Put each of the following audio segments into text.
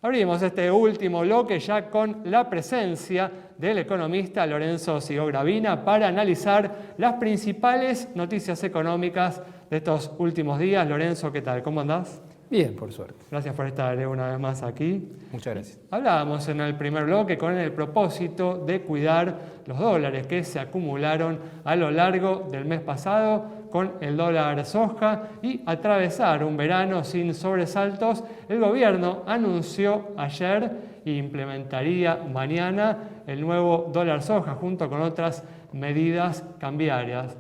Abrimos este último bloque ya con la presencia del economista Lorenzo Sigó-Gravina para analizar las principales noticias económicas de estos últimos días. Lorenzo, ¿qué tal? ¿Cómo andás? Bien, por suerte. Gracias por estar una vez más aquí. Muchas gracias. Hablábamos en el primer bloque con el propósito de cuidar los dólares que se acumularon a lo largo del mes pasado con el dólar soja y atravesar un verano sin sobresaltos. El gobierno anunció ayer e implementaría mañana el nuevo dólar soja junto con otras medidas cambiarias.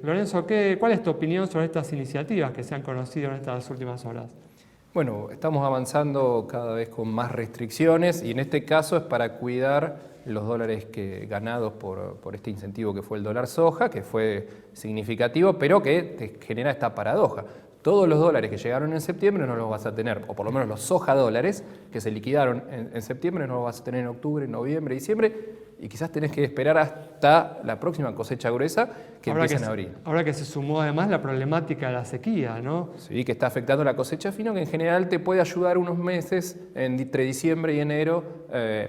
Lorenzo, ¿cuál es tu opinión sobre estas iniciativas que se han conocido en estas últimas horas? Bueno, estamos avanzando cada vez con más restricciones y en este caso es para cuidar los dólares ganados por este incentivo que fue el dólar soja, que fue significativo, pero que te genera esta paradoja. Todos los dólares que llegaron en septiembre no los vas a tener, o por lo menos los soja dólares que se liquidaron en septiembre no los vas a tener en octubre, noviembre, diciembre, y quizás tenés que esperar hasta la próxima cosecha gruesa que empieza en abril. Ahora que se sumó además la problemática de la sequía, ¿no? Sí, que está afectando la cosecha fino, que en general te puede ayudar unos meses entre diciembre y enero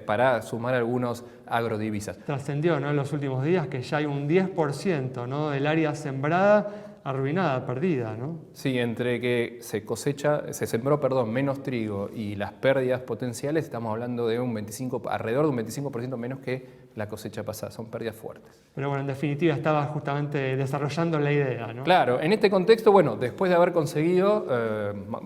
para sumar algunos agrodivisas. Trascendió, ¿no?, en los últimos días que ya hay un 10%, ¿no?, del área sembrada arruinada, perdida, ¿no? Sí, entre que se sembró menos trigo y las pérdidas potenciales, estamos hablando de alrededor de un 25% menos que la cosecha pasada. Son pérdidas fuertes. Pero bueno, en definitiva estaba justamente desarrollando la idea, ¿no? Claro, en este contexto, bueno, después de haber conseguido,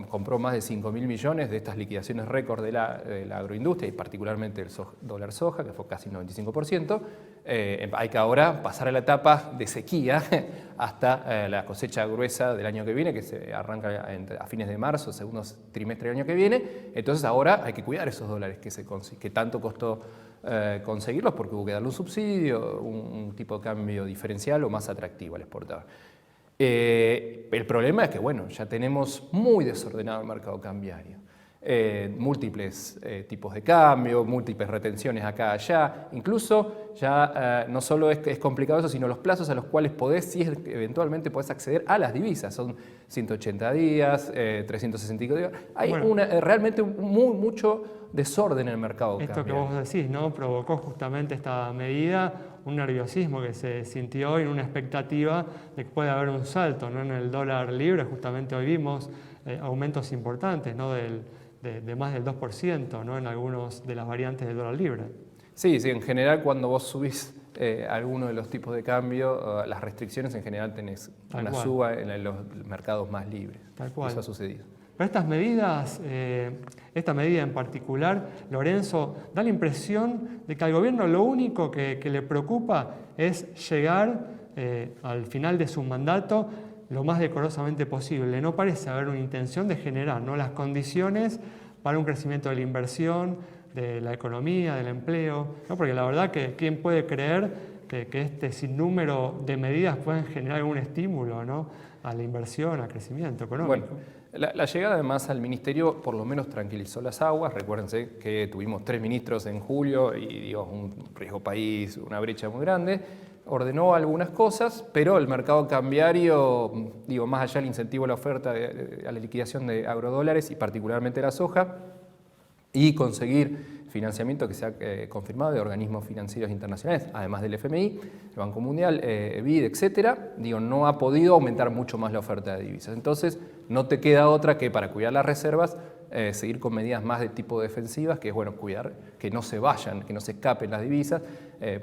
compró más de 5.000 millones de estas liquidaciones récord de la agroindustria y particularmente el dólar soja, que fue casi el 95%, hay que ahora pasar a la etapa de sequía hasta la cosecha gruesa del año que viene, que se arranca a fines de marzo, segundo trimestre del año que viene. Entonces ahora hay que cuidar esos dólares que tanto costó conseguirlos, porque hubo que darle un subsidio, un tipo de cambio diferencial o más atractivo al exportador. El problema es que, bueno, ya tenemos muy desordenado el mercado cambiario. Múltiples tipos de cambio, múltiples retenciones acá, allá. Incluso ya no solo es complicado eso, sino los plazos a los cuales eventualmente podés acceder a las divisas. Son 180 días, 365 días. Hay realmente mucho desorden en el mercado cambiario. Esto que vos decís, ¿no?, provocó justamente esta medida un nerviosismo que se sintió y una expectativa de que puede haber un salto, ¿no?, en el dólar libre. Justamente hoy vimos aumentos importantes, ¿no?, de más del 2%, ¿no?, en algunas de las variantes del dólar libre. Sí, en general cuando vos subís alguno de los tipos de cambio, las restricciones en general tenés una suba en los mercados más libres. Tal cual. Eso ha sucedido. Pero estas medidas, esta medida en particular, Lorenzo, da la impresión de que al gobierno lo único que le preocupa es llegar al final de su mandato lo más decorosamente posible. No parece haber una intención de generar, ¿no?, las condiciones para un crecimiento de la inversión, de la economía, del empleo, ¿no? Porque la verdad que quién puede creer que este sinnúmero de medidas pueden generar algún estímulo, ¿no?, a la inversión, al crecimiento económico. Bueno, la llegada además al ministerio por lo menos tranquilizó las aguas. Recuérdense que tuvimos 3 ministros en julio y un riesgo país, una brecha muy grande. Ordenó algunas cosas, pero el mercado cambiario, más allá del incentivo a la oferta a la liquidación de agrodólares y particularmente la soja, y conseguir financiamiento que se ha confirmado de organismos financieros internacionales, además del FMI, el Banco Mundial, BID, etcétera, no ha podido aumentar mucho más la oferta de divisas. Entonces, no te queda otra que para cuidar las reservas, seguir con medidas más de tipo defensivas, que es cuidar que no se vayan, que no se escapen las divisas,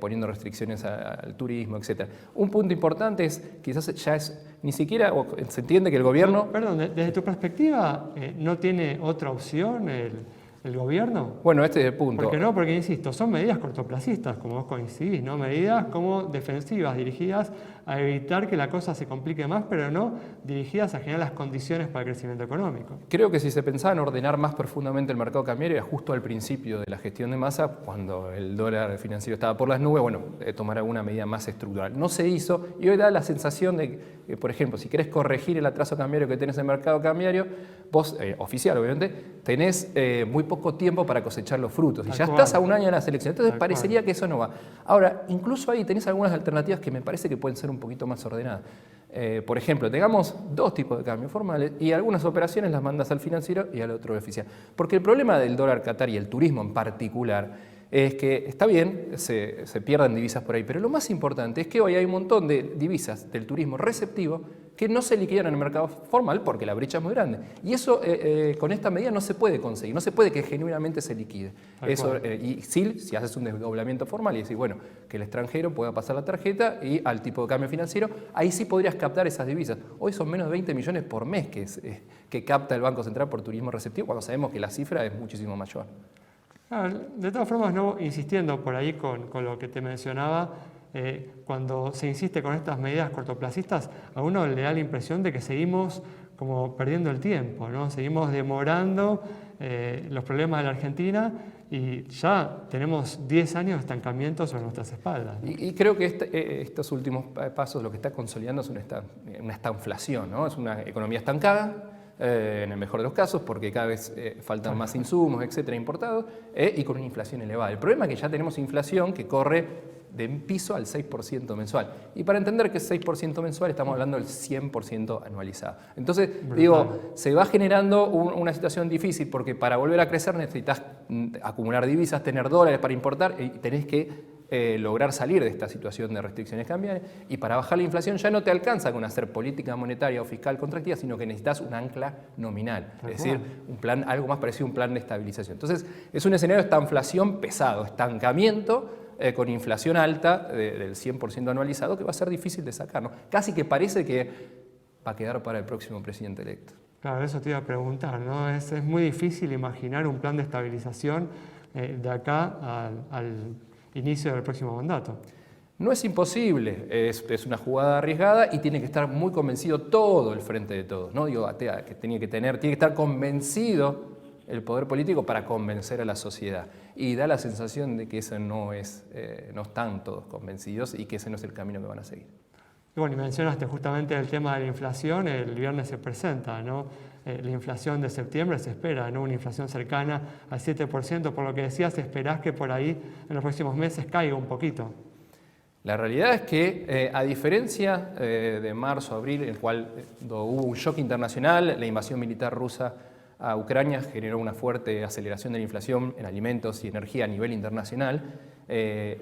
poniendo restricciones al turismo, etc. Un punto importante es, quizás ya ni siquiera se entiende que el gobierno... Perdón, desde tu perspectiva, ¿no tiene otra opción el gobierno? Bueno, este es el punto. ¿Por qué no? Porque, insisto, son medidas cortoplacistas, como vos coincidís, ¿no? Medidas como defensivas, dirigidas a evitar que la cosa se complique más, pero no dirigidas a generar las condiciones para el crecimiento económico. Creo que si se pensaba en ordenar más profundamente el mercado cambiario era justo al principio de la gestión de Massa, cuando el dólar financiero estaba por las nubes, tomar alguna medida más estructural. No se hizo y hoy da la sensación de que, por ejemplo, si querés corregir el atraso cambiario que tenés en el mercado cambiario, vos, oficial obviamente, tenés muy poco tiempo para cosechar los frutos. Y ya estás a un año de las elecciones, entonces parecería que eso no va. Ahora, incluso ahí tenés algunas alternativas que me parece que pueden ser un poquito más ordenada. Por ejemplo, tengamos dos tipos de cambio formales y algunas operaciones las mandas al financiero y al otro oficial. Porque el problema del dólar Qatar y el turismo en particular es que está bien, se pierdan divisas por ahí, pero lo más importante es que hoy hay un montón de divisas del turismo receptivo que no se liquidan en el mercado formal porque la brecha es muy grande. Y eso con esta medida no se puede conseguir, no se puede que genuinamente se liquide. Eso, y si haces un desdoblamiento formal y decís, bueno, que el extranjero pueda pasar la tarjeta y al tipo de cambio financiero, ahí sí podrías captar esas divisas. Hoy son menos de 20 millones por mes que capta el Banco Central por turismo receptivo, cuando sabemos que la cifra es muchísimo mayor. De todas formas, no insistiendo por ahí con lo que te mencionaba, cuando se insiste con estas medidas cortoplacistas, a uno le da la impresión de que seguimos como perdiendo el tiempo, ¿no? Seguimos demorando los problemas de la Argentina y ya tenemos 10 años de estancamiento sobre nuestras espaldas, ¿no? Y creo que estos últimos pasos lo que está consolidando es una estanflación, ¿no? Es una economía estancada, en el mejor de los casos, porque cada vez faltan más insumos, etcétera, importados, y con una inflación elevada. El problema es que ya tenemos inflación que corre de un piso al 6% mensual. Y para entender que es 6% mensual estamos hablando del 100% anualizado. Entonces, digo, se va generando una situación difícil porque para volver a crecer necesitas acumular divisas, tener dólares para importar y tenés que lograr salir de esta situación de restricciones cambiarias, y para bajar la inflación ya no te alcanza con hacer política monetaria o fiscal contractiva, sino que necesitas un ancla nominal, es decir, un plan, algo más parecido a un plan de estabilización. Entonces es un escenario de estanflación pesado, estancamiento con inflación alta del 100% anualizado, que va a ser difícil de sacar, ¿no? Casi que parece que va a quedar para el próximo presidente electo. Claro, eso te iba a preguntar, ¿no? Es muy difícil imaginar un plan de estabilización de acá al inicio del próximo mandato. No es imposible, es una jugada arriesgada y tiene que estar muy convencido todo el frente de todos, ¿no? Digo, que tiene que estar convencido el poder político para convencer a la sociedad. Y da la sensación de que eso no están todos convencidos y que ese no es el camino que van a seguir. Y bueno, y mencionaste justamente el tema de la inflación, el viernes se presenta, ¿no? La inflación de septiembre se espera, ¿no? Una inflación cercana al 7%, por lo que decías, esperás que por ahí en los próximos meses caiga un poquito. La realidad es que, a diferencia de marzo, abril, en el cual hubo un shock internacional, la invasión militar rusa a Ucrania generó una fuerte aceleración de la inflación en alimentos y energía a nivel internacional.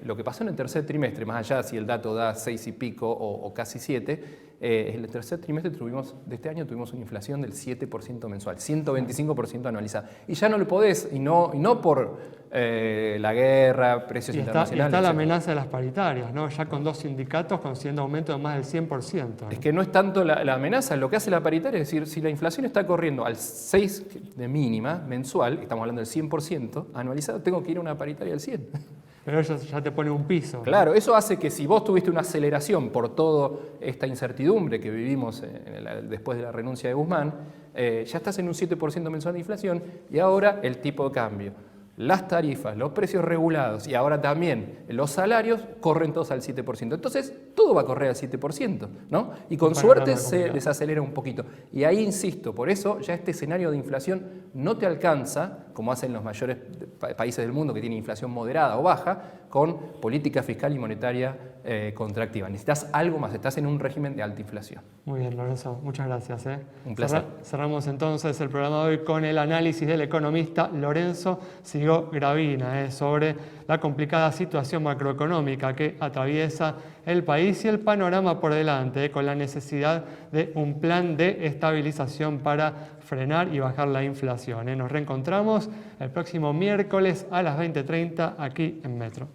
Lo que pasó en el tercer trimestre, más allá si el dato da 6 y pico o casi 7, en el tercer trimestre de este año tuvimos una inflación del 7% mensual, 125% anualizada. Y ya no lo podés, y no por la guerra, precios internacionales. Y está la amenaza de las paritarias, ¿no? Ya con 2 sindicatos consiguiendo aumento de más del 100%, ¿no? Es que no es tanto la amenaza, lo que hace la paritaria es decir, si la inflación está corriendo al 6 de mínima mensual, estamos hablando del 100% anualizado, tengo que ir a una paritaria del 100%. Pero eso ya te pone un piso, ¿no? Claro, eso hace que si vos tuviste una aceleración por toda esta incertidumbre que vivimos después de la renuncia de Guzmán, ya estás en un 7% mensual de inflación y ahora el tipo de cambio, las tarifas, los precios regulados y ahora también los salarios corren todos al 7%. Entonces, todo va a correr al 7%, ¿no? Y con suerte se desacelera un poquito. Y ahí insisto, por eso ya este escenario de inflación no te alcanza, como hacen los mayores países del mundo que tienen inflación moderada o baja, con política fiscal y monetaria contractiva. Necesitas algo más, estás en un régimen de alta inflación. Muy bien, Lorenzo, muchas gracias. Un placer. Cerramos entonces el programa de hoy con el análisis del economista Lorenzo Sigó Gravina sobre la complicada situación macroeconómica que atraviesa el país y el panorama por delante, con la necesidad de un plan de estabilización para frenar y bajar la inflación. Nos reencontramos el próximo miércoles a las 20:30 aquí en Metro.